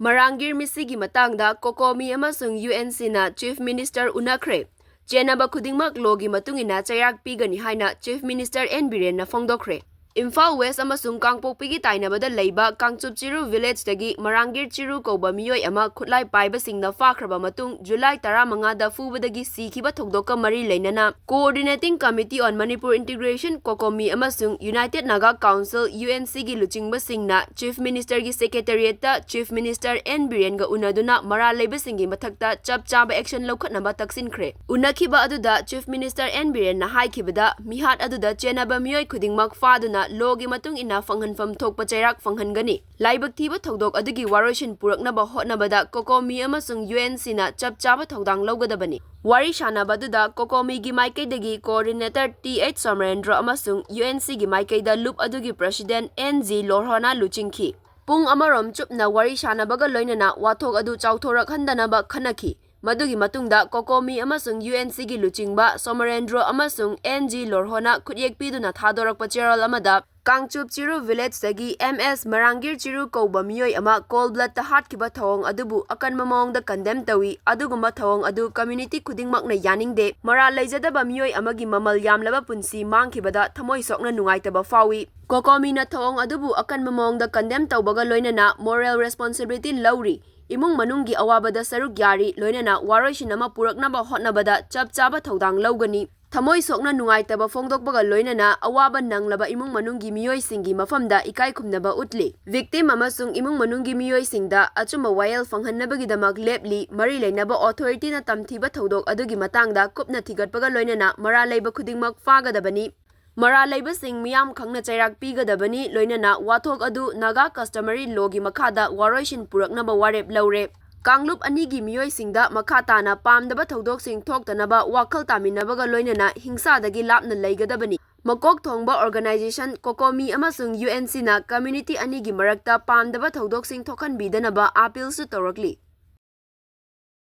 Mirangir Mishigi Matangda Cocomi Amasung UNC na Chief Minister Unakhre Chenaba khudingmak logi matungina chayak pigani haina Chief Minister N Biren na phongdokhre. Imphal West amasung Kangpokpigi tainabada leiba Kangchup Chiru Village dagi Mirangir Chiru kauba miyoi ama khutlai paibasingna fakraba matung July 15 da fubadagi sikhiba thokdoka mari leinana Coordinating Committee on Manipur Integration Cocomi Amasung United Naga Council UNC gi luchingbasingna Chief Minister gi Secretariat ta Chief Minister N Biren ga unaduna mara leibasingi mathakta chap chaba action laukhatnaba taksinkhre. Unakhiba aduda Chief Minister N Biren na haikibada mihat aduda chenaba miyoi khudingmak faduna logi matung ina fanghanfam thokpa chairak fanghangani. Laibak thiba thodok adugi waroshin puraknaba hotnabada Cocomi Amasung UNC na chap chaba thodang laugadabani. Wari shanabadada Cocomi gi maikaidagi Coordinator TH Somerendra amasung UNC gi maikaida loop adugi President NG Lorhona luchingki. Pung amarom chupna wari shanabaga loinana wathok adu chawthorak handanaba khanaki. Madugi matungda Cocomi amasung UNC gi luchingba Somerendra amasung NG Lorhona khutyek piduna thadorakpa cheral amada Kangchup Chiru Village dagi MS Mirangir Chiru kauba miyoi ama cold blood ta hatkiba thawong adubu akan mamawngda condemn tawi aduguma thawong adu community khudingmakna yaningde mara leijadaba miyoi amagi mamal yamlaba punsi mangkhibada thamoi sokna nungaitaba fawi. Cocomi na thawong adubu akan mamawngda condemn tawbaga loinana moral responsibility lauri. Imung manunggi awabada saruk yari loinana waroisinama puraknaba hotnabada chap chaba thodang laugani. Thamoi sokna nungaitaba phongdokbaga loinana awaba nanglaba imung manunggi miyoisingi mafamda ikai khumnaba utli. Victim amasung imung manunggi miyoisingda achuma wayel fanghannabagidamag lepli mari leinaba authority na tamthiba thodok adugi matangda kupna thigatpaga loinana mara leiba khudingmak fagadabani. Mara leibasing miyam khangna chairak pigadabani loinana wathok adu Naga customary law gi makhada waroishin puraknaba warep laure. Kanglup anigi miyoisingda makhatana pamdaba thodok sing thoktanaba wakhal taminabaga loinana hingsadagi lapna leigadabani. Makok thongba organization Cocomi amasung UNC na community anigi marakta pamdaba thodok sing thokhanbidanaba appeal su torakli.